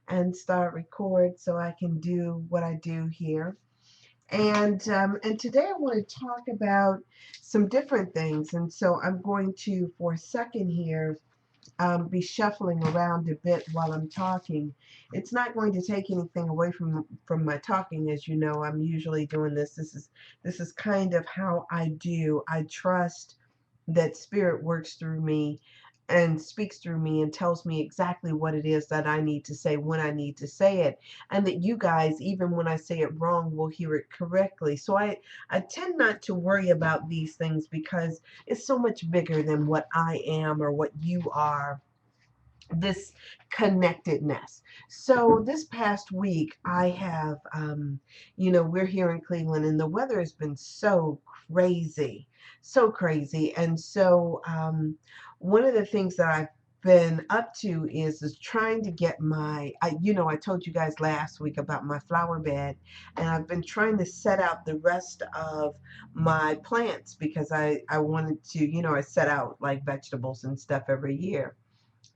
and start record so I can do what I do here. And today I want to talk about some different things. And so I'm going to, for a second here, be shuffling around a bit while I'm talking. It's not going to take anything away from my talking, as you know. I'm usually doing this. This is kind of how I do. I trust that spirit works through me and speaks through me and tells me exactly what it is that I need to say when I need to say it, and that you guys, even when I say it wrong, will hear it correctly. So I tend not to worry about these things because it's so much bigger than what I am or what you are, this connectedness. So this past week, I have, we're here in Cleveland, and the weather has been crazy, so crazy. And so one of the things that I've been up to is trying to get I told you guys last week about my flower bed, and I've been trying to set out the rest of my plants because I wanted to, I set out like vegetables and stuff every year.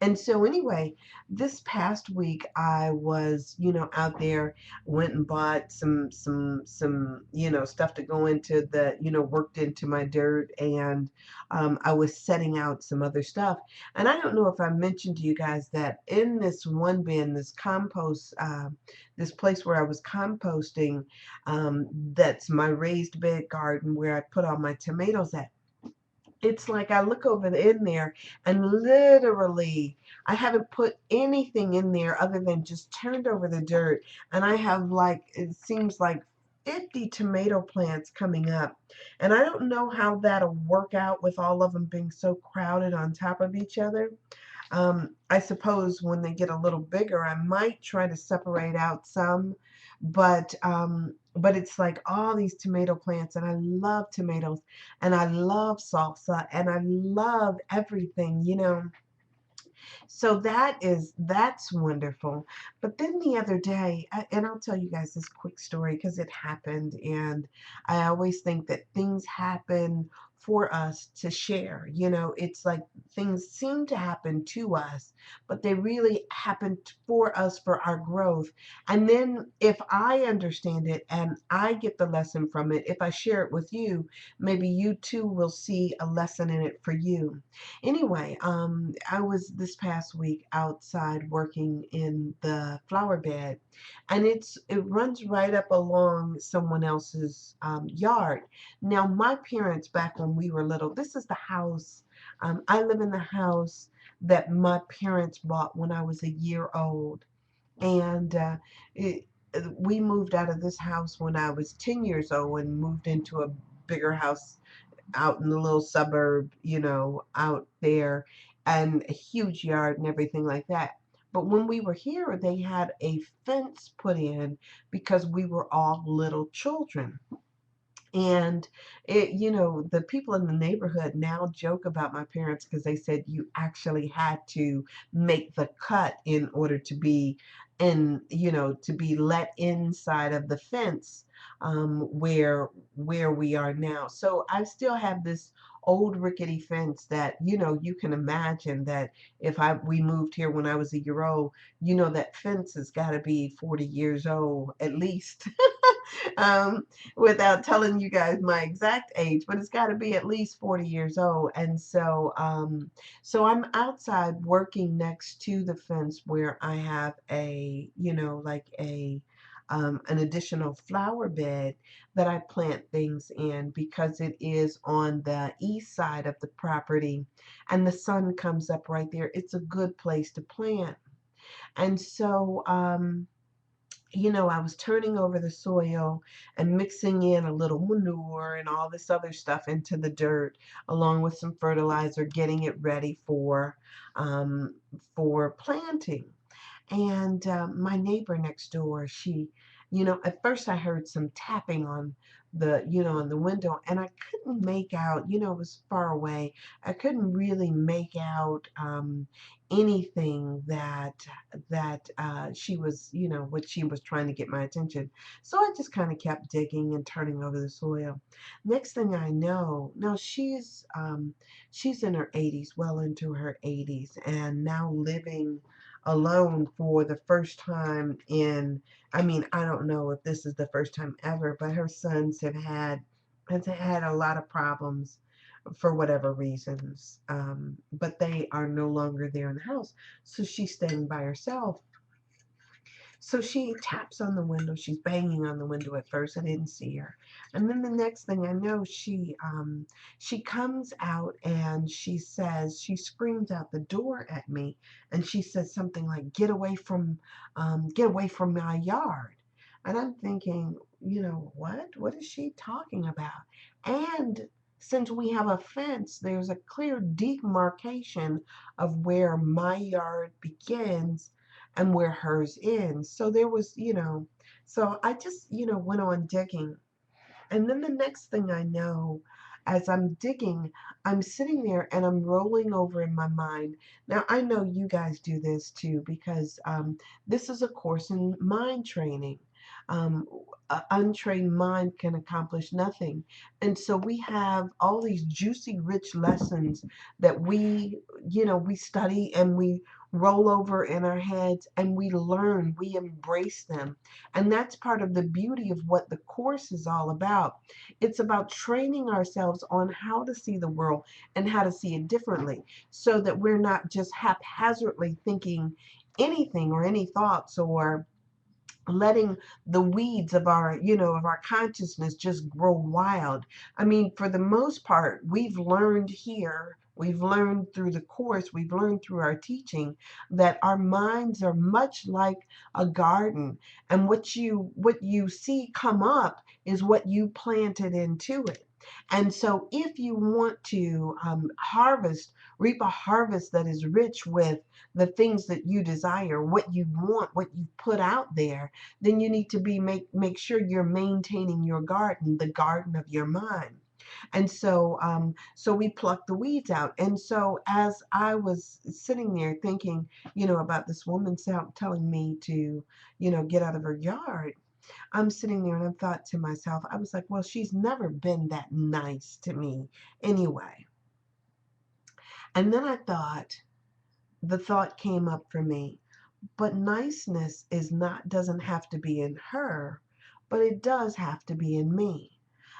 And so anyway, this past week I was, out there, went and bought some stuff to go into worked into my dirt, and I was setting out some other stuff. And I don't know if I mentioned to you guys that in this one bin, this compost, this place where I was composting, that's my raised bed garden where I put all my tomatoes at. It's like I look over in there, and literally I haven't put anything in there other than just turned over the dirt, and I have, like, it seems like 50 tomato plants coming up. And I don't know how that'll work out with all of them being so crowded on top of each other. I suppose when they get a little bigger, I might try to separate out some, but it's like all these tomato plants, and I love tomatoes, and I love salsa, and I love everything. So that's wonderful. But then the other day, and I'll tell you guys this quick story because it happened, and I always think that things happen for us to share. It's like things seem to happen to us, but they really happen for us for our growth. And then if I understand it and I get the lesson from it, if I share it with you, maybe you too will see a lesson in it for you. Anyway, I was this past week outside working in the flower bed, and it runs right up along someone else's yard. Now, my parents, back when we were little, this is the house. I live in the house that my parents bought when I was a year old, and it, we moved out of this house when I was 10 years old and moved into a bigger house out in the little suburb, out there, and a huge yard and everything like that. But when we were here, they had a fence put in because we were all little children. And the people in the neighborhood now joke about my parents because they said you actually had to make the cut in order to be to be let inside of the fence, where we are now. So I still have this old rickety fence that you can imagine that if I we moved here when I was a year old, that fence has got to be 40 years old at least. um, Without telling you guys my exact age, but it's got to be at least 40 years old. And so I'm outside working next to the fence where I have like an additional flower bed that I plant things in because it is on the east side of the property, and the sun comes up right there. It's a good place to plant. And so, I was turning over the soil and mixing in a little manure and all this other stuff into the dirt, along with some fertilizer, getting it ready um, for planting. And my neighbor next door, at first I heard some tapping on on the window, and I couldn't make out, it was far away. I couldn't really make out anything that she was, what she was trying to get my attention. So I just kind of kept digging and turning over the soil. Next thing I know, now she's in her 80s, well into her 80s, and now living alone for the first time in, I mean, I don't know if this is the first time ever, but her sons have had a lot of problems for whatever reasons. But they are no longer there in the house. So she's staying by herself. So she taps on the window. She's banging on the window at first. I didn't see her. And then the next thing I know, she comes out and she screams out the door at me, and she says something like, get away from my yard." And I'm thinking, what is she talking about? And since we have a fence, there's a clear demarcation of where my yard begins and where hers ends. So there was, so I just, went on digging. And then the next thing I know, as I'm digging, I'm sitting there and I'm rolling over in my mind. Now, I know you guys do this too, because this is a course in mind training. Um, an untrained mind can accomplish nothing. And so we have all these juicy, rich lessons that we study and we roll over in our heads and we learn, we embrace them. And that's part of the beauty of what the course is all about. It's about training ourselves on how to see the world and how to see it differently, so that we're not just haphazardly thinking anything or any thoughts, or letting the weeds of our consciousness just grow wild. I mean, for the most part, we've learned through the course, we've learned through our teaching, that our minds are much like a garden, and what you see come up is what you planted into it. And so if you want to reap a harvest that is rich with the things that you desire, what you want, what you put out there, then you need to make sure you're maintaining your garden, the garden of your mind. And so we plucked the weeds out. And so as I was sitting there thinking, about this woman telling me to, get out of her yard, I'm sitting there and I thought to myself, I was like, well, she's never been that nice to me anyway. And then the thought came up for me, but niceness doesn't have to be in her, but it does have to be in me.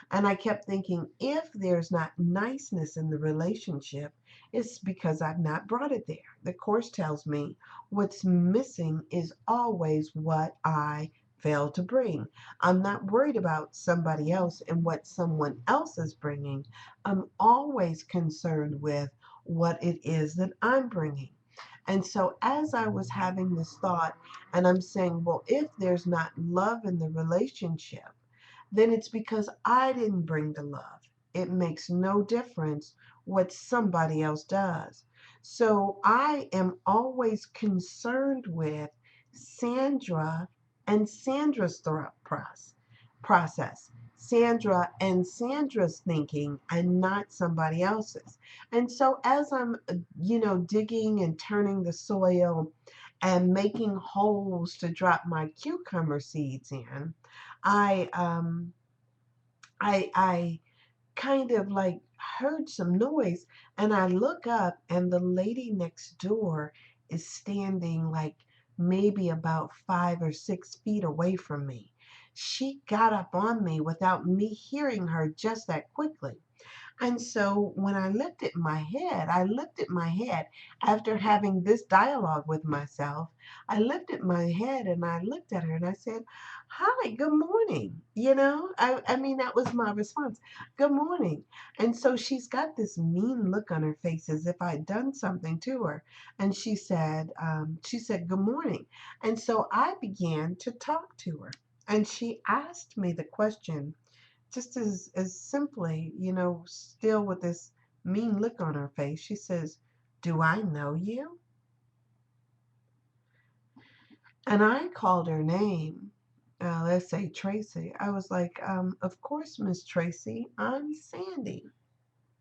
And I kept thinking, if there's not niceness in the relationship, it's because I've not brought it there. The Course tells me what's missing is always what I fail to bring. I'm not worried about somebody else and what someone else is bringing. I'm always concerned with what it is that I'm bringing. And so, as I was having this thought, and I'm saying, well, if there's not love in the relationship, then it's because I didn't bring the love. It makes no difference what somebody else does. So I am always concerned with Sandra and Sandra's thought process. Sandra and Sandra's thinking, and not somebody else's. And so as I'm, digging and turning the soil and making holes to drop my cucumber seeds in, I um I kind of like heard some noise, and I look up and the lady next door is standing like maybe about 5 or 6 feet away from me. She got up on me without me hearing her just that quickly. And so when I lifted my head after having this dialogue with myself. I lifted my head and I looked at her and I said, "Hi, good morning." I mean, that was my response. "Good morning." And so she's got this mean look on her face as if I'd done something to her. And she said, "Good morning." And so I began to talk to her. And she asked me the question, just as simply, still with this mean look on her face. She says, "Do I know you?" And I called her name. Let's say Tracy. I was like, "Of course, Miss Tracy, I'm Sandy."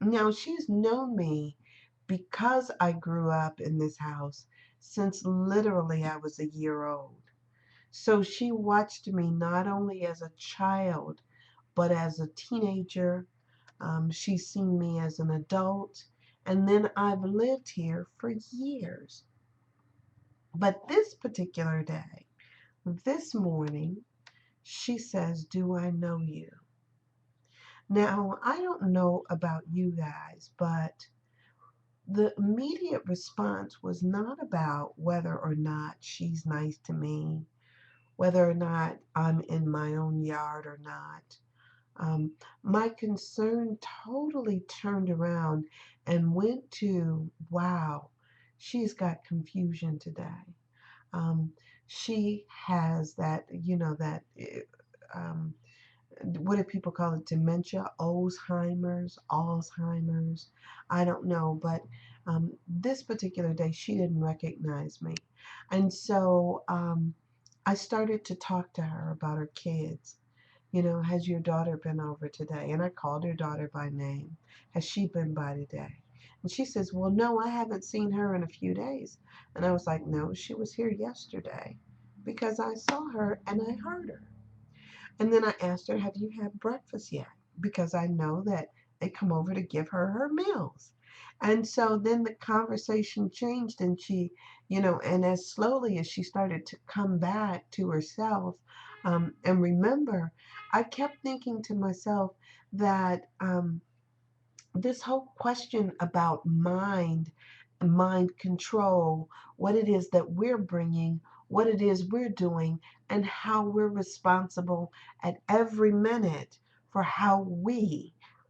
Now, she's known me because I grew up in this house since literally I was a year old. So she watched me not only as a child, but as a teenager. She's seen me as an adult, and then I've lived here for years. But this particular day, this morning, she says, "Do I know you?" Now, I don't know about you guys, but the immediate response was not about whether or not she's nice to me, whether or not I'm in my own yard or not. Um, my concern totally turned around and went to, wow, she's got confusion today. Um, she has that, um, what do people call it? Dementia, Alzheimer's. I don't know, but this particular day, she didn't recognize me. And so I started to talk to her about her kids. Has your daughter been over today? And I called her daughter by name. Has she been by today? And she says, well, no, I haven't seen her in a few days. And I was like, no, she was here yesterday because I saw her and I heard her. And then I asked her, have you had breakfast yet? Because I know that they come over to give her her meals. And so then the conversation changed, and and as slowly as she started to come back to herself and remember, I kept thinking to myself that this whole question about mind control, what it is that we're bringing, what it is we're doing, and how we're responsible at every minute for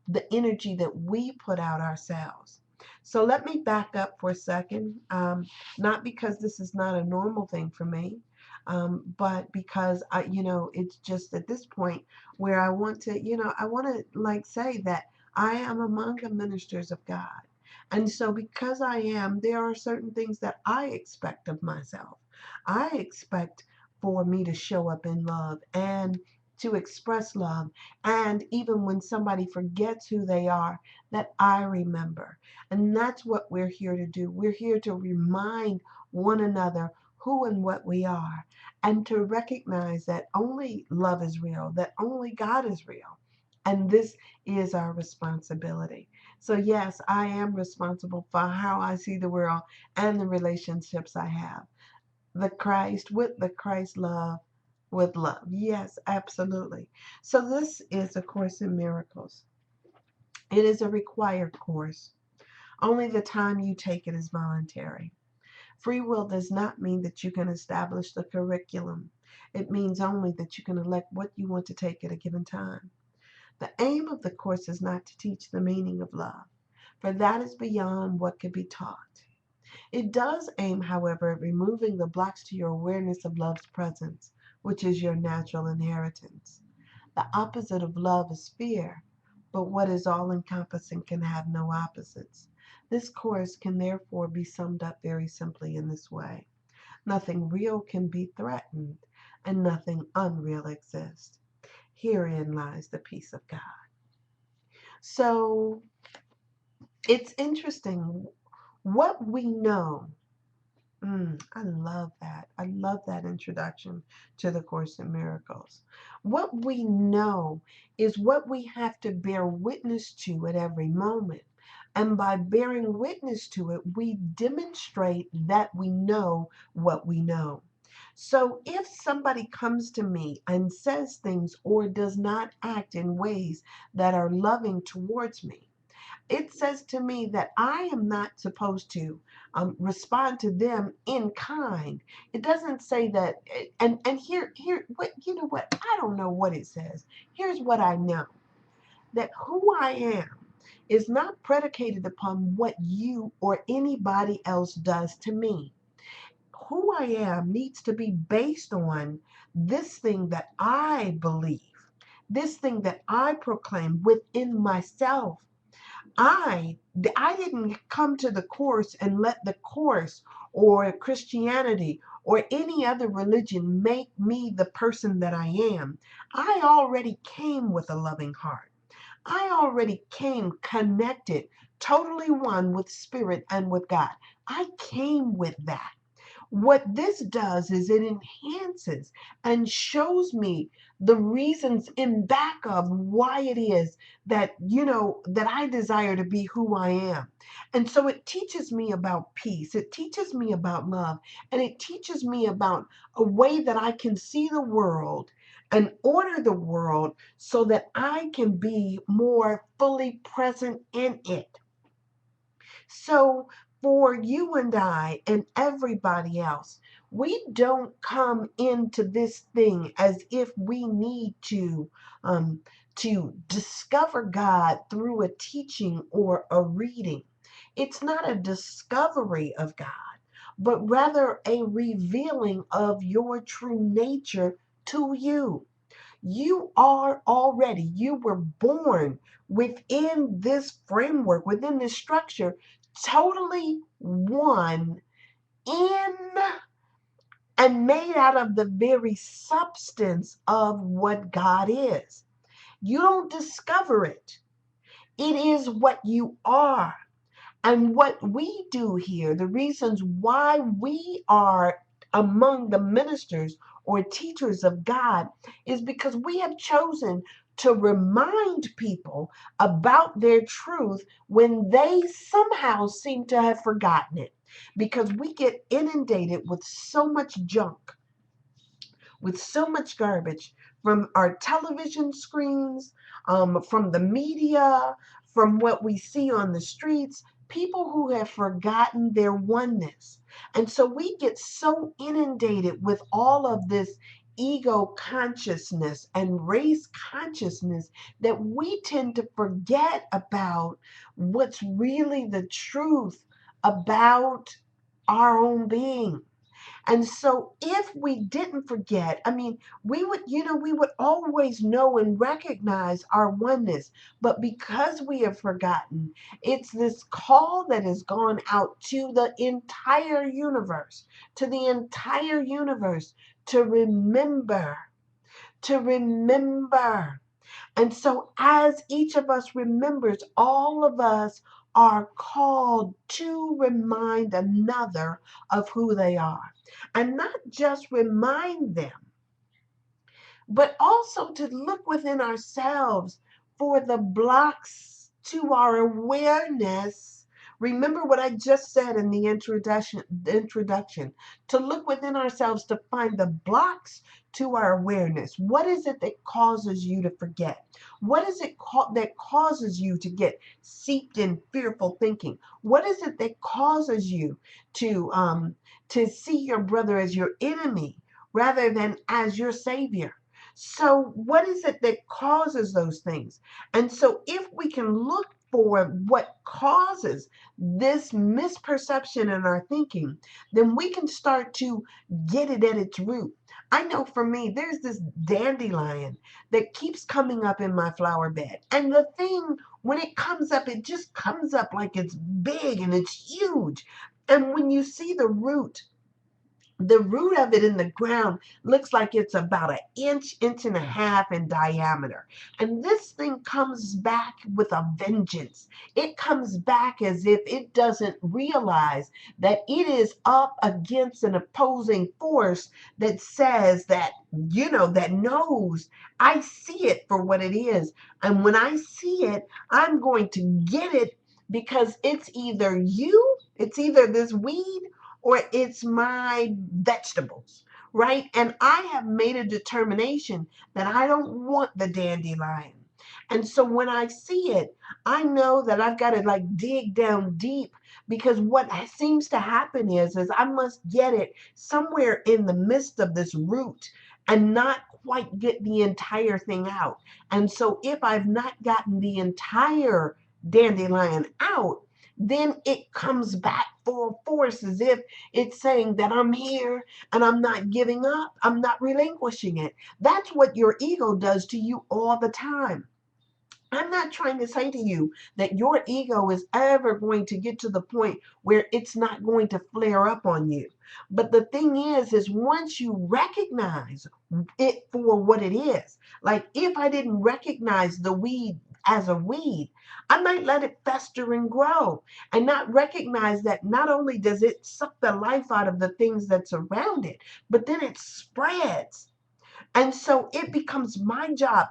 the energy that we put out ourselves. So let me back up for a second, not because this is not a normal thing for me, but because it's just at this point where I want to like say that I am among the ministers of God. And so, because I am, there are certain things that I expect of myself. I expect for me to show up in love and to express love. And even when somebody forgets who they are, that I remember. And that's what we're here to do. We're here to remind one another who and what we are, and to recognize that only love is real, that only God is real. And this is our responsibility. So, yes, I am responsible for how I see the world and the relationships I have. The Christ love with love. Yes, absolutely. So, this is A Course in Miracles. It is a required course. Only the time you take it is voluntary. Free will does not mean that you can establish the curriculum. It means only that you can elect what you want to take at a given time. The aim of the course is not to teach the meaning of love, for that is beyond what can be taught. It does aim, however, at removing the blocks to your awareness of love's presence, which is your natural inheritance. The opposite of love is fear, but what is all encompassing can have no opposites. This course can therefore be summed up very simply in this way: nothing real can be threatened, and nothing unreal exists. Herein lies the peace of God. So it's interesting what we know. I love that. I love that introduction to the Course in Miracles. What we know is what we have to bear witness to at every moment. And by bearing witness to it, we demonstrate that we know what we know. So if somebody comes to me and says things or does not act in ways that are loving towards me, it says to me that I am not supposed to respond to them in kind. It doesn't say that, and here, what you know what? I don't know what it says. Here's what I know: that who I am is not predicated upon what you or anybody else does to me. Who I am needs to be based on this thing that I believe, this thing that I proclaim within myself. I didn't come to the course and let the course or Christianity or any other religion make me the person that I am. I already came with a loving heart. I already came connected, totally one with spirit and with God. I came with that. What this does is it enhances and shows me the reasons in back of why it is that, that I desire to be who I am. And so it teaches me about peace. It teaches me about love. And it teaches me about a way that I can see the world and order the world so that I can be more fully present in it. So, for you and I and everybody else, we don't come into this thing as if we need to discover God through a teaching or a reading. It's not a discovery of God, but rather a revealing of your true nature to you. You were born within this framework, within this structure, totally one in and made out of the very substance of what God is. You don't discover it, it is what you are. And what we do here, the reasons why we are among the ministers or teachers of God, is because we have chosen to remind people about their truth when they somehow seem to have forgotten it. Because we get inundated with so much junk, with so much garbage from our television screens, from the media, from what we see on the streets, people who have forgotten their oneness. And so we get so inundated with all of this ego consciousness and race consciousness that we tend to forget about what's really the truth about our own being. And so if we didn't forget, I mean, we would always know and recognize our oneness. But because we have forgotten, it's this call that has gone out to the entire universe, to remember, to remember. And so, as each of us remembers, all of us are called to remind another of who they are. And not just remind them, but also to look within ourselves for the blocks to our awareness. Remember what I just said in the introduction, to look within ourselves to find the blocks to our awareness. What is it that causes you to forget? What is it that causes you to get seeped in fearful thinking? What is it that causes you to see your brother as your enemy rather than as your savior? So, what is it that causes those things? And so, if we can look for what causes this misperception in our thinking, then we can start to get it at its root. I know for me, there's this dandelion that keeps coming up in my flower bed. And the thing, when it comes up, it just comes up like it's big and it's huge. And when you see the root of it in the ground looks like it's about an inch and a half in diameter. And this thing comes back with a vengeance. It comes back as if it doesn't realize that it is up against an opposing force that says that, that knows I see it for what it is. And when I see it, I'm going to get it because it's either this weed or it's my vegetables, right? And I have made a determination that I don't want the dandelion. And so when I see it, I know that I've got to like dig down deep because what seems to happen is I must get it somewhere in the midst of this root and not quite get the entire thing out. And so if I've not gotten the entire dandelion out, then it comes back full force as if it's saying that I'm here and I'm not giving up. I'm not relinquishing it. That's what your ego does to you all the time. I'm not trying to say to you that your ego is ever going to get to the point where it's not going to flare up on you. But the thing is once you recognize it for what it is, like if I didn't recognize the weed as a weed. I might let it fester and grow and not recognize that not only does it suck the life out of the things that's around it, but then it spreads. And so it becomes my job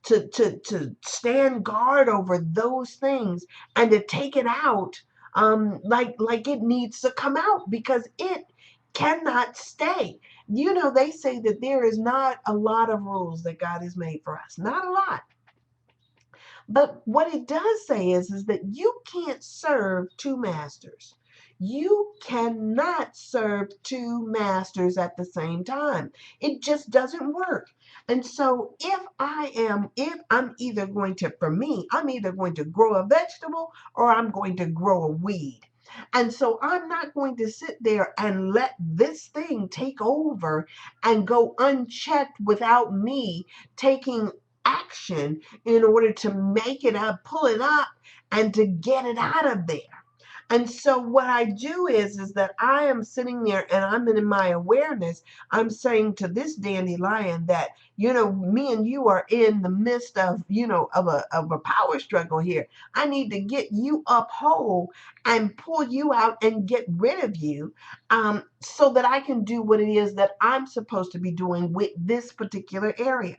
to stand guard over those things and to take it out like it needs to come out because it cannot stay. You know, they say that there is not a lot of rules that God has made for us. Not a lot. But what it does say is that you can't serve two masters. You cannot serve two masters at the same time. It just doesn't work. And so if I'm either going to, for me, I'm either going to grow a vegetable or I'm going to grow a weed. And so I'm not going to sit there and let this thing take over and go unchecked without me taking action in order to make it up, pull it up, and to get it out of there. And so what I do is that I am sitting there and I'm in my awareness. I'm saying to this dandelion that, you know, me and you are in the midst of, you know, of a power struggle here. I need to get you up whole and pull you out and get rid of you so that I can do what it is that I'm supposed to be doing with this particular area.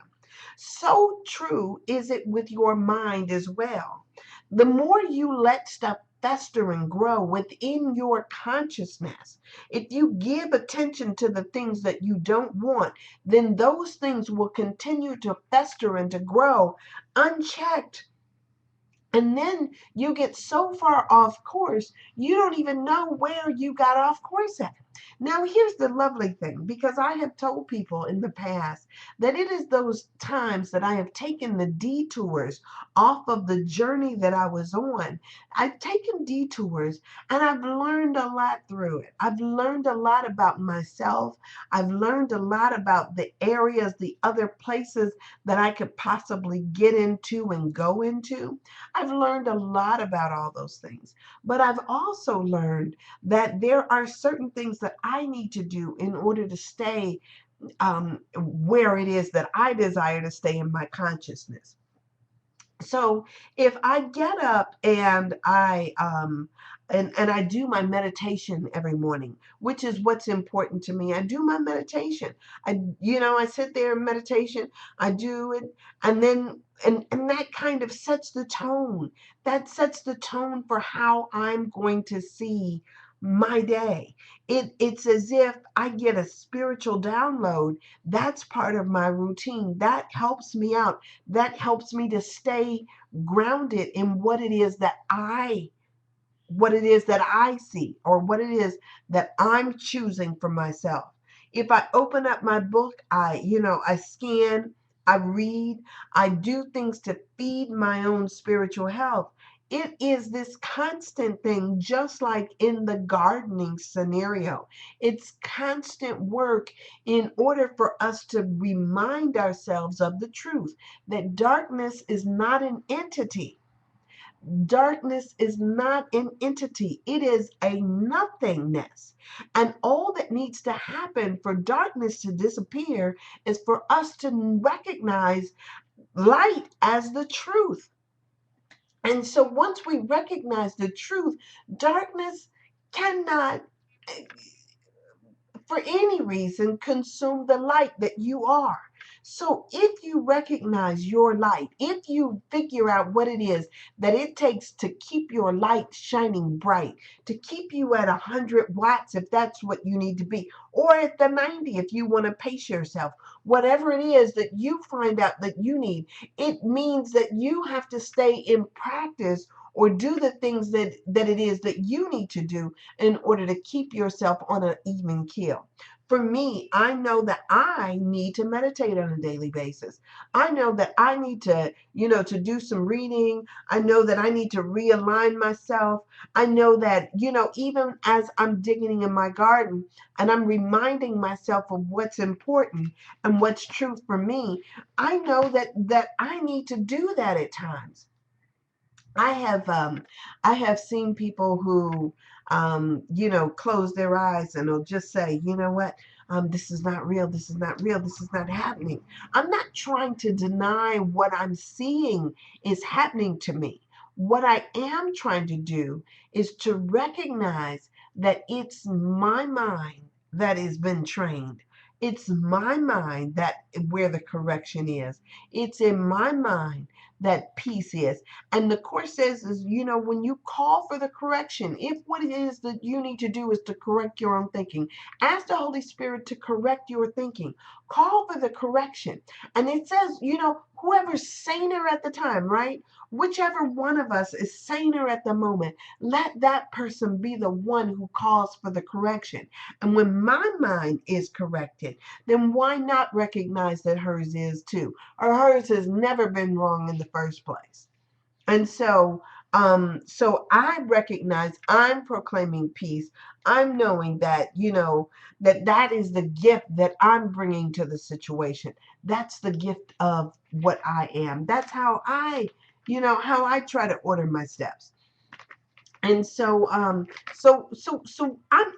So true is it with your mind as well. The more you let stuff fester and grow within your consciousness, if you give attention to the things that you don't want, then those things will continue to fester and to grow unchecked. And then you get so far off course, you don't even know where you got off course at. Now, here's the lovely thing, because I have told people in the past that it is those times that I have taken the detours off of the journey that I was on. I've taken detours and I've learned a lot through it. I've learned a lot about myself. I've learned a lot about the areas, the other places that I could possibly get into and go into. I've learned a lot about all those things, but I've also learned that there are certain things that I need to do in order to stay where it is that I desire to stay in my consciousness. So if I get up and I do my meditation every morning, which is what's important to me. I do my meditation. I sit there in meditation, I do it, and then and that kind of sets the tone. That sets the tone for how I'm going to see my day. It's as if I get a spiritual download. That's part of my routine. That helps me out. That helps me to stay grounded in what it is that I see, or what it is that I'm choosing for myself. If I open up my book, I scan, I read, I do things to feed my own spiritual health. It is this constant thing, just like in the gardening scenario. It's constant work in order for us to remind ourselves of the truth that darkness is not an entity. Darkness is not an entity, it is a nothingness. And all that needs to happen for darkness to disappear is for us to recognize light as the truth. And so once we recognize the truth, darkness cannot, for any reason, consume the light that you are. So if you recognize your light, if you figure out what it is that it takes to keep your light shining bright, to keep you at 100 watts if that's what you need to be, or at the 90 if you want to pace yourself, whatever it is that you find out that you need, it means that you have to stay in practice or do the things that it is that you need to do in order to keep yourself on an even keel. For me, I know that I need to meditate on a daily basis. I know that I need to, to do some reading. I know that I need to realign myself. I know that, even as I'm digging in my garden and I'm reminding myself of what's important and what's true for me, I know that I need to do that at times. I have seen people who close their eyes and will just say, you know what? this is not real, this is not real, this is not happening. I'm not trying to deny what I'm seeing is happening to me. What I am trying to do is to recognize that it's my mind that has been trained. It's my mind that where the correction is. It's in my mind that peace is. And the course says is, when you call for the correction, if what it is that you need to do is to correct your own thinking, ask the Holy Spirit to correct your thinking. Call for the correction. And it says, whoever's saner at the time, right? Whichever one of us is saner at the moment, let that person be the one who calls for the correction. And when my mind is corrected, then why not recognize that hers is too? Or hers has never been wrong in the first place. And so I recognize I'm proclaiming peace. I'm knowing that, that is the gift that I'm bringing to the situation. That's the gift of what I am. That's how I try to order my steps. And so I'm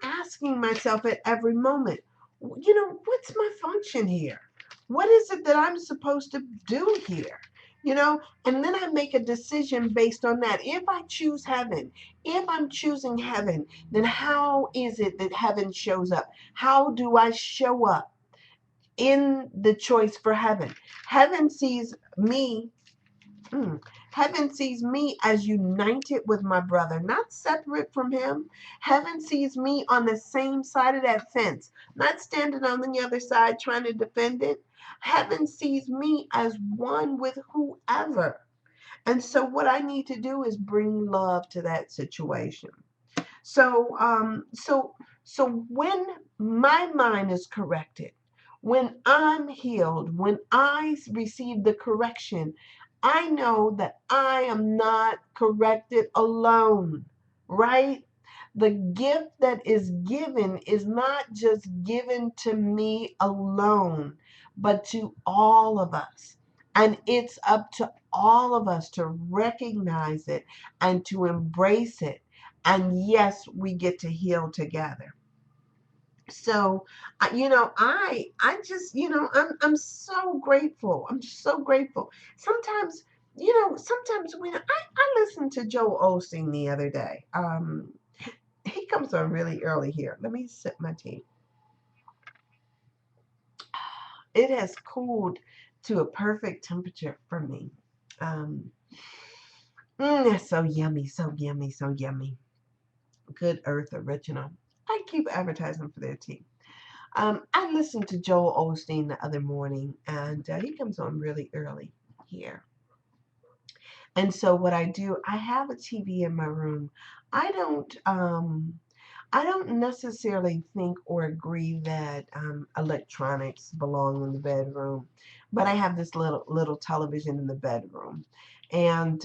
asking myself at every moment, what's my function here? What is it that I'm supposed to do here? And then I make a decision based on that. If I choose heaven, if I'm choosing heaven, then how is it that heaven shows up? How do I show up in the choice for heaven? Heaven sees me Heaven sees me as united with my brother, not separate from him. Heaven sees me on the same side of that fence, not standing on the other side trying to defend it. Heaven sees me as one with whoever. And so what I need to do is bring love to that situation. So when my mind is corrected, when I'm healed, when I receive the correction, I know that I am not corrected alone, right? The gift that is given is not just given to me alone, but to all of us. And it's up to all of us to recognize it and to embrace it. And yes, we get to heal together. So, I just, I'm so grateful. I'm so grateful. Sometimes, sometimes when I listened to Joel Osteen the other day, he comes on really early here. Let me sip my tea. It has cooled to a perfect temperature for me. Um, it's so yummy, so yummy, so yummy. Good Earth Original. I keep advertising for their tea. I listened to Joel Osteen the other morning, and he comes on really early here. And so what I do, I have a TV in my room. I don't, um, I don't necessarily think or agree that electronics belong in the bedroom, but I have this little television in the bedroom, and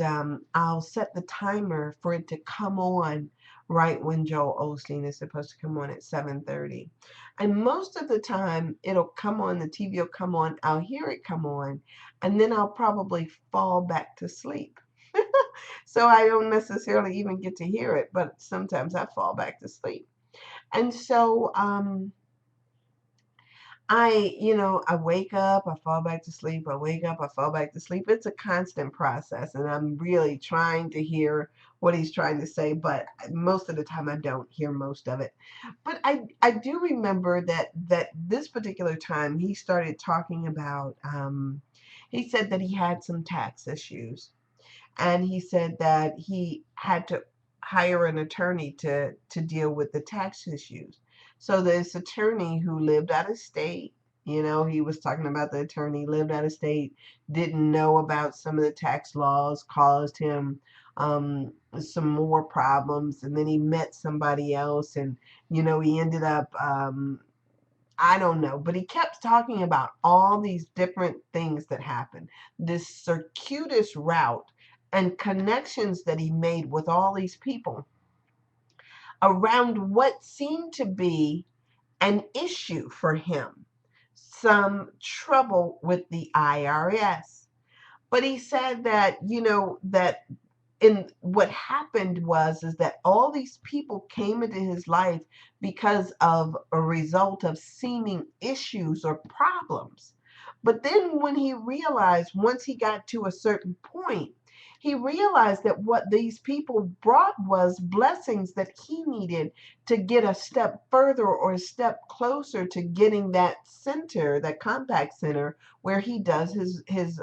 I'll set the timer for it to come on right when Joel Osteen is supposed to come on at 7:30. And most of the time, it'll come on, the TV will come on, I'll hear it come on, and then I'll probably fall back to sleep. So I don't necessarily even get to hear it, but sometimes I fall back to sleep. And so I wake up, I fall back to sleep, I wake up, I fall back to sleep. It's a constant process, and I'm really trying to hear what he's trying to say, but most of the time I don't hear most of it. But I do remember that this particular time he started talking about he said that he had some tax issues, and he said that he had to hire an attorney to deal with the tax issues. So this attorney who lived out of state, he was talking about the attorney lived out of state, didn't know about some of the tax laws, caused him some more problems, and then he met somebody else, and he ended up I don't know, but he kept talking about all these different things that happened, this circuitous route and connections that he made with all these people around what seemed to be an issue for him, some trouble with the IRS. But he said that, that in what happened is that all these people came into his life because of a result of seeming issues or problems. But then when he realized, once he got to a certain point, he realized that what these people brought was blessings that he needed to get a step further or a step closer to getting that center, that compact center, where he does his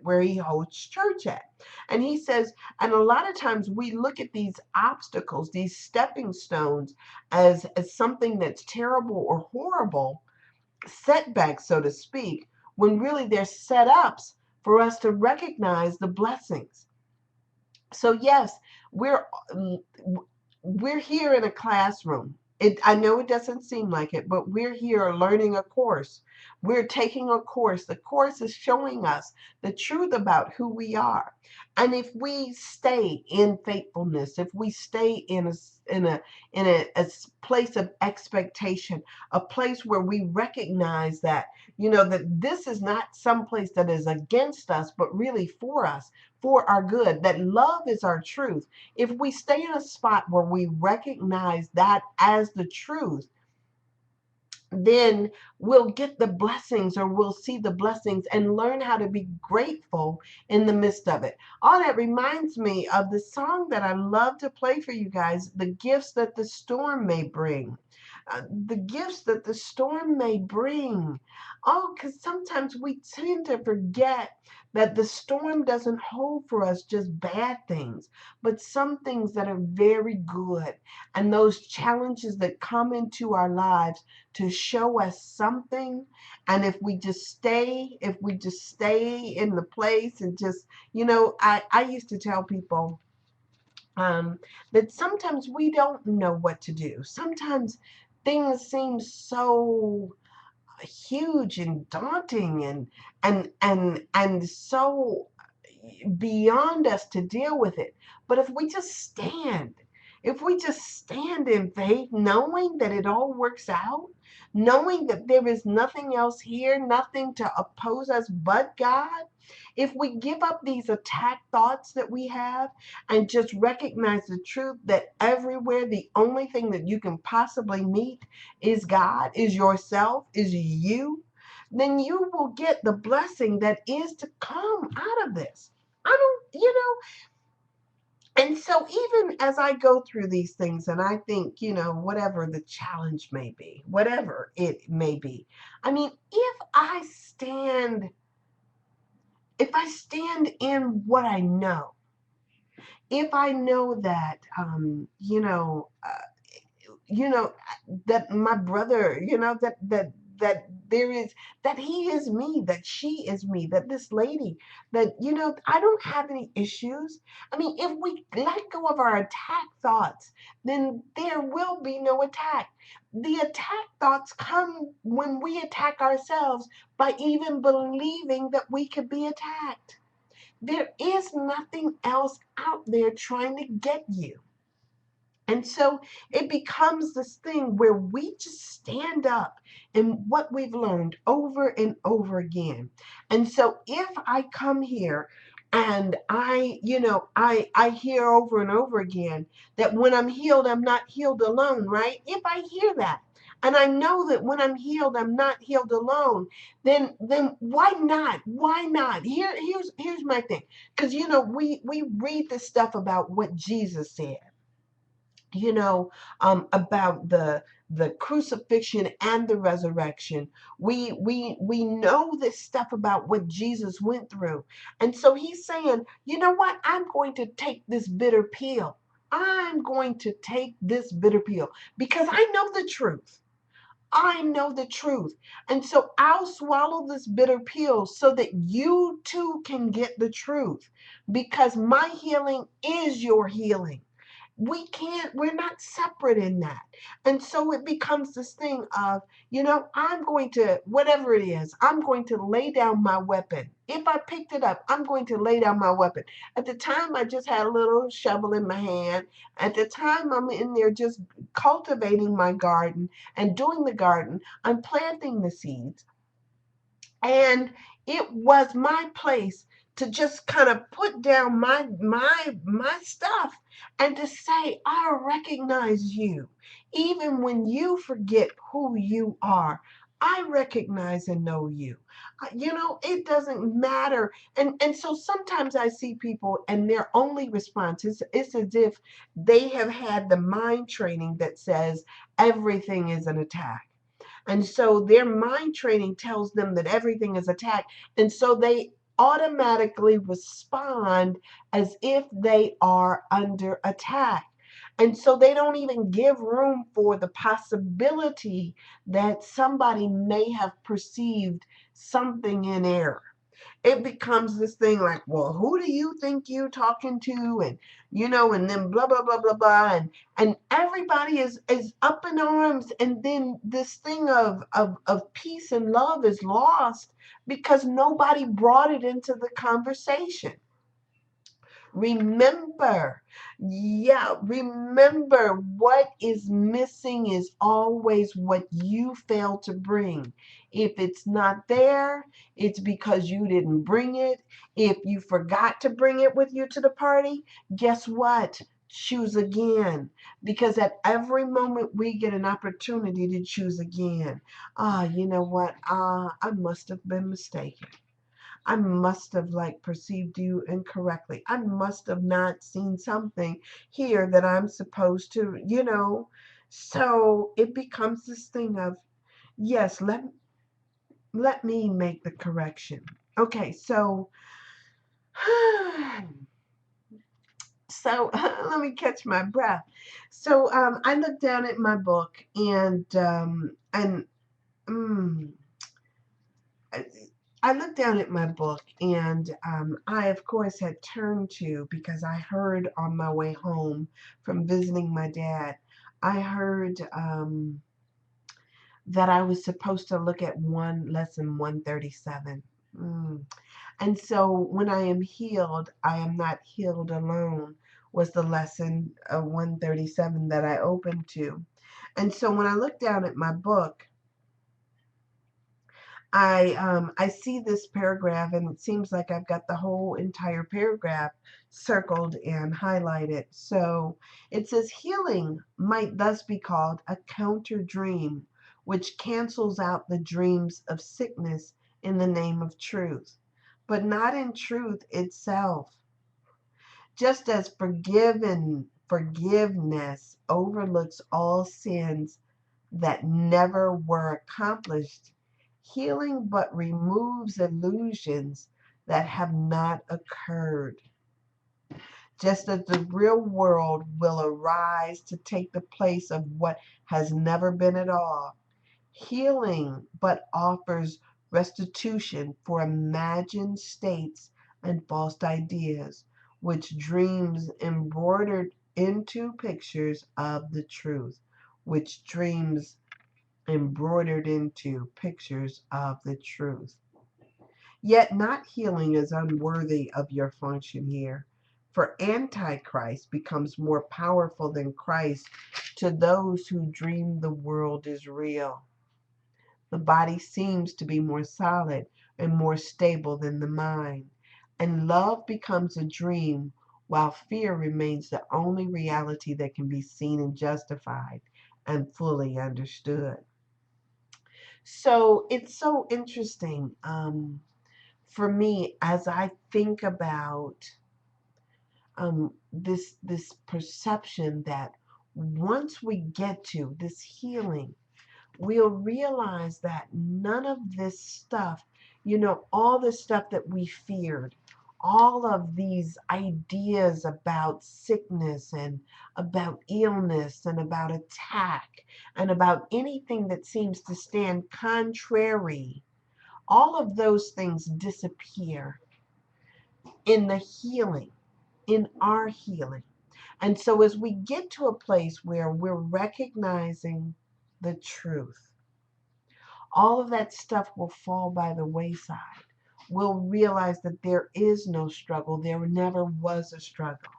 where he holds church at. And he says, and a lot of times we look at these obstacles, these stepping stones, as something that's terrible or horrible, setbacks, so to speak, when really they're setups for us to recognize the blessings. So yes, we're mm, we're here in a classroom. I know it doesn't seem like it, but we're here learning a course. We're taking a course. The course is showing us the truth about who we are. And if we stay in faithfulness, if we stay in a place of expectation, a place where we recognize that, that this is not some place that is against us, but really for our good, that love is our truth. If we stay in a spot where we recognize that as the truth, then we'll get the blessings, or we'll see the blessings and learn how to be grateful in the midst of it. All that reminds me of the song that I love to play for you guys, The Gifts That the Storm May Bring. The gifts that the storm may bring. Oh, because sometimes we tend to forget that the storm doesn't hold for us just bad things, but some things that are very good. And those challenges that come into our lives to show us something. And if we just stay in the place and just, I used to tell people that sometimes we don't know what to do. Sometimes things seem so huge and daunting and so beyond us to deal with it. But if we just stand in faith, knowing that it all works out, knowing that there is nothing else here, nothing to oppose us but God, if we give up these attack thoughts that we have and just recognize the truth that everywhere the only thing that you can possibly meet is God, is yourself, is you, then you will get the blessing that is to come out of this. I don't, and so even as I go through these things and I think, whatever the challenge may be, whatever it may be, I mean, if I stand in what I know, if I know that, you know that my brother, that there is, that he is me, that she is me, that this lady, that I don't have any issues. I mean, if we let go of our attack thoughts, then there will be no attack. The attack thoughts come when we attack ourselves by even believing that we could be attacked. There is nothing else out there trying to get you. And so it becomes this thing where we just stand up in what we've learned over and over again. And so if I come here and I hear over and over again that when I'm healed, I'm not healed alone, right? If I hear that, and I know that when I'm healed, I'm not healed alone, then why not? Why not? Here's my thing. Because we read this stuff about what Jesus said, about the crucifixion and the resurrection. We know this stuff about what Jesus went through. And so he's saying, you know what? I'm going to take this bitter pill. I'm going to take this bitter pill because I know the truth. I know the truth. And so I'll swallow this bitter pill so that you too can get the truth, because my healing is your healing. We're not separate in that. And so it becomes this thing of, I'm going to, whatever it is, I'm going to lay down my weapon. If I picked it up, I'm going to lay down my weapon. At the time, I just had a little shovel in my hand. At the time, I'm in there just cultivating my garden and doing the garden. I'm planting the seeds. And it was my place to just kind of put down my stuff and to say, I recognize you. Even when you forget who you are, I recognize and know you. It doesn't matter. And so sometimes I see people and their only response is as if they have had the mind training that says everything is an attack. And so their mind training tells them that everything is attack. And so they automatically respond as if they are under attack. And so they don't even give room for the possibility that somebody may have perceived something in error. It becomes this thing like, well, who do you think you're talking to? And then blah, blah, blah, blah, blah. And everybody is up in arms. And then this thing of peace and love is lost because nobody brought it into the conversation. Remember, remember what is missing is always what you fail to bring. If it's not there, it's because you didn't bring it. If you forgot to bring it with you to the party, guess what? Choose again. Because at every moment we get an opportunity to choose again. You know what? I must have been mistaken. I must have perceived you incorrectly. I must have not seen something here that I'm supposed to. So it becomes this thing of, yes, let me make the correction. Okay, so so let me catch my breath. So I looked down at my book and mm, I looked down at my book and I, of course, had turned to, because I heard on my way home from visiting my dad, I heard that I was supposed to look at lesson 137. Mm. And so when I am healed, I am not healed alone was the lesson 137 that I opened to. And so when I looked down at my book, I see this paragraph and it seems like I've got the whole entire paragraph circled and highlighted. So it says healing might thus be called a counter dream, which cancels out the dreams of sickness in the name of truth, but not in truth itself. Just as forgiveness overlooks all sins that never were accomplished, healing but removes illusions that have not occurred. Just as the real world will arise to take the place of what has never been at all, healing but offers restitution for imagined states and false ideas, which dreams embroidered into pictures of the truth, which dreams embroidered into pictures of the truth. Yet not healing is unworthy of your function here, for Antichrist becomes more powerful than Christ to those who dream the world is real. The body seems to be more solid and more stable than the mind, and love becomes a dream while fear remains the only reality that can be seen and justified and fully understood. So it's so interesting for me as I think about this perception that once we get to this healing, we'll realize that none of this stuff, all the stuff that we feared, all of these ideas about sickness and about illness and about attack and about anything that seems to stand contrary, all of those things disappear in the healing, in our healing. And so as we get to a place where we're recognizing the truth, all of that stuff will fall by the wayside. We'll realize that there is no struggle. There never was a struggle.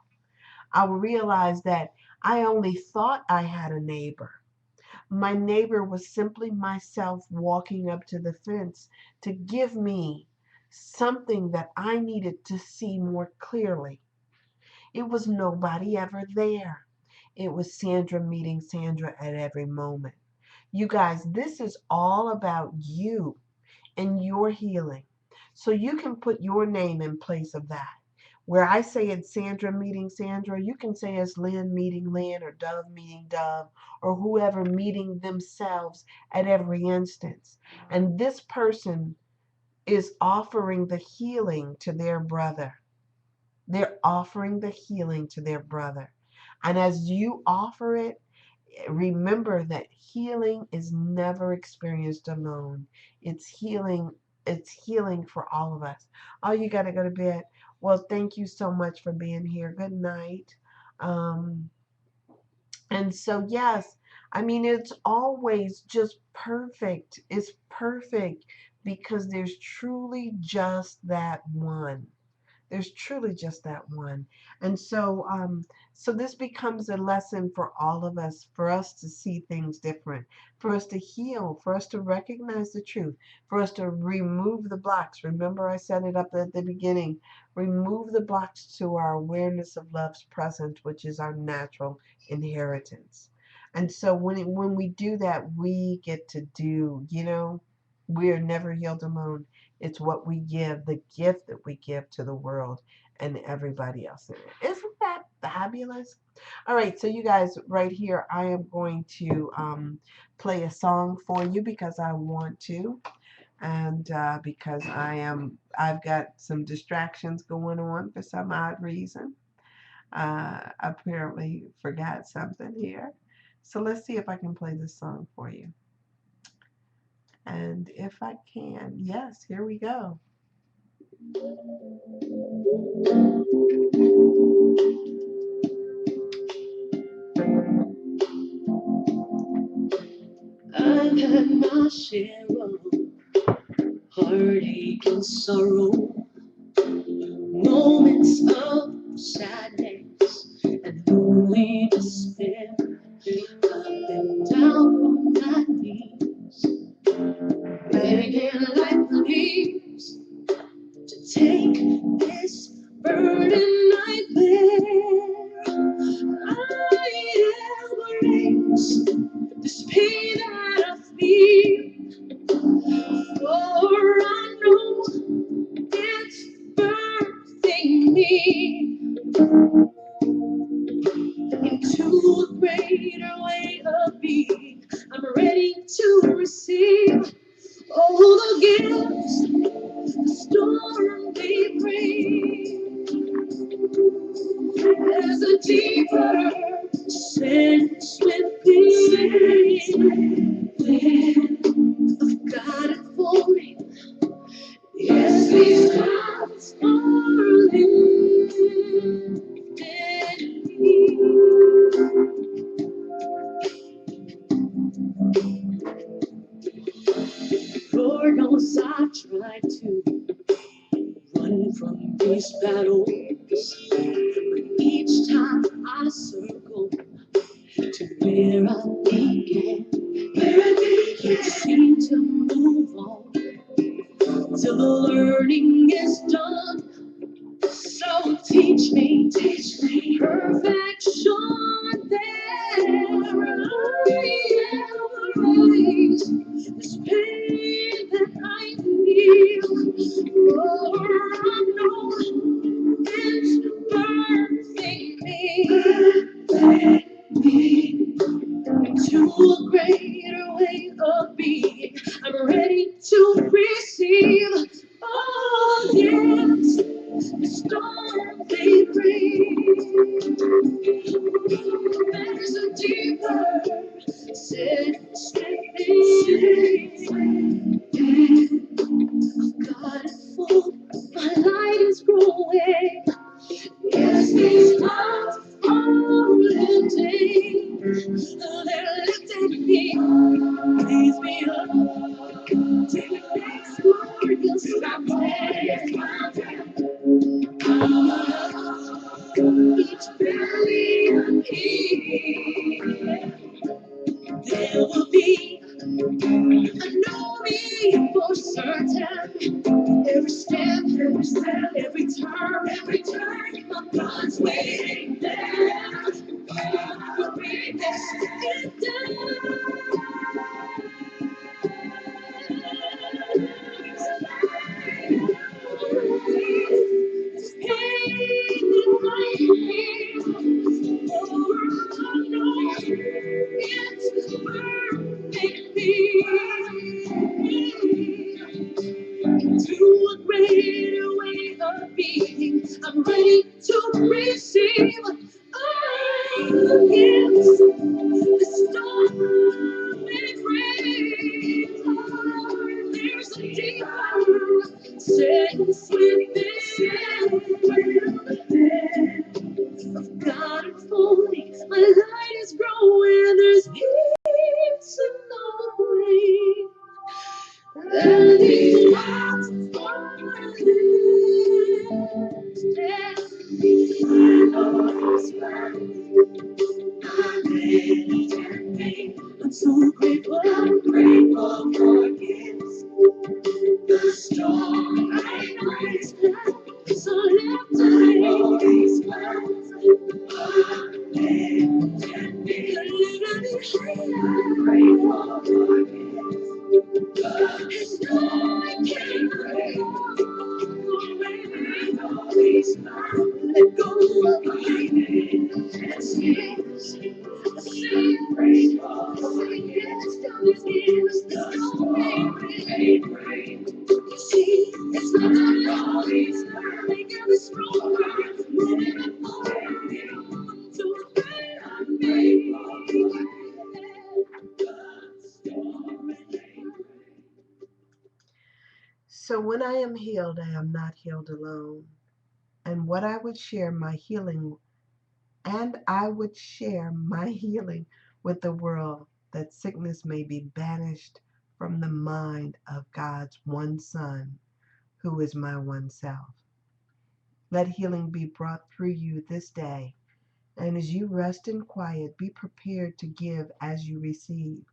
I'll realize that I only thought I had a neighbor. My neighbor was simply myself walking up to the fence to give me something that I needed to see more clearly. It was nobody ever there. It was Sandra meeting Sandra at every moment. You guys, this is all about you and your healing. So you can put your name in place of that. Where I say it's Sandra meeting Sandra, you can say it's Lynn meeting Lynn, or Dove meeting Dove, or whoever meeting themselves at every instance. And this person is offering the healing to their brother. They're offering the healing to their brother. And as you offer it, remember that healing is never experienced alone. It's healing for all of us. Oh, you got to go to bed. Well, thank you so much for being here. Good night. Um, and so, yes, I mean, it's always just perfect. It's perfect because there's truly just that one. There's truly just that one. And so this becomes a lesson for all of us, for us to see things different, for us to heal, for us to recognize the truth, for us to remove the blocks. Remember, I said it up at the beginning. Remove the blocks to our awareness of love's presence, which is our natural inheritance. And so when we do that, we get to do, we're never healed alone. It's what we give, the gift that we give to the world and everybody else in it. Isn't that fabulous? All right, so you guys, right here, I am going to play a song for you because I want to, and because I've got some distractions going on for some odd reason. Apparently forgot something here. So let's see if I can play this song for you. And if I can, yes, here we go. I've had my share of heartache and sorrow, moments of sadness and lonely despair. I've been down on my knees, begging like please to take this burden I bear. I embrace this pain that I feel, for I know it's birthing me into a greater way of being. I'm ready to receive all the gifts the storm may bring. There's a deeper sense within of God unfolding. Yes, these clouds are lifted. Lord knows I tried to run from these battles, but each time I circle to where I began, can't seem to move on till the learning is done. So teach me perfection there. I embrace this pain that I feel, for I know it's birthing me into a greater way of being. I'm ready to receive all gifts the storm they bring. for certain. Every turn, my God's waiting there. For me, this is to a greater way of being. I'm ready to receive all gifts, the storm and rain. There's a deeper sense within of God unfolding. My light is growing. There's peace in knowing that He's not for I'm so grateful, grateful for gifts. The storm I know, so left I always clouds. Grateful for gifts. It's no I can't always let go of my name and see grateful for gifts. These gifts, the storm rain. You see, it's not always making me stronger, moving forward to a better me. So when I am healed, I am not healed alone. And what I would share my healing, and I would share my healing with the world, that sickness may be banished from the mind of God's one Son, who is my one self. Let healing be brought through you this day. And as you rest in quiet, be prepared to give as you receive,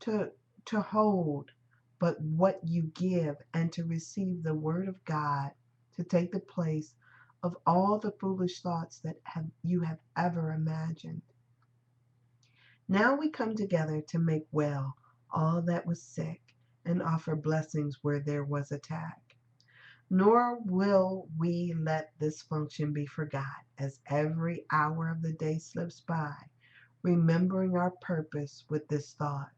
to, to hold but what you give, and to receive the word of God to take the place of all the foolish thoughts that you have ever imagined. Now we come together to make well all that was sick and offer blessings where there was attack. Nor will we let this function be forgot as every hour of the day slips by, remembering our purpose with this thought: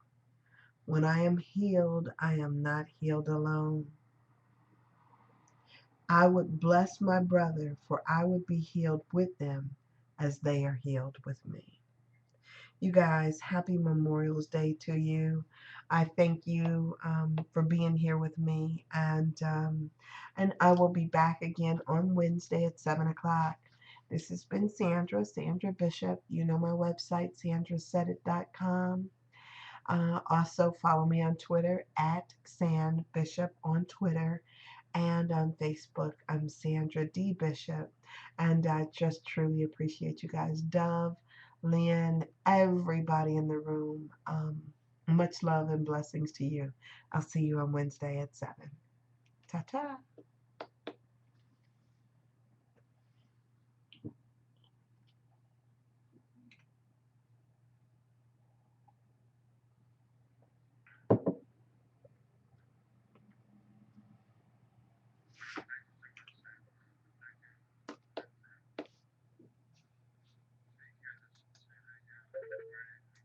when I am healed, I am not healed alone. I would bless my brother, for I would be healed with them as they are healed with me. You guys, happy Memorial's Day to you. I thank you for being here with me, and I will be back again on Wednesday at 7 o'clock. This has been Sandra Bishop. You know my website, sandrasaidit.com. Also, follow me on Twitter at San Bishop on Twitter, and on Facebook, I'm Sandra D. Bishop. And I just truly appreciate you guys. Dove, Lynn, everybody in the room. Much love and blessings to you. I'll see you on Wednesday at 7. Ta ta.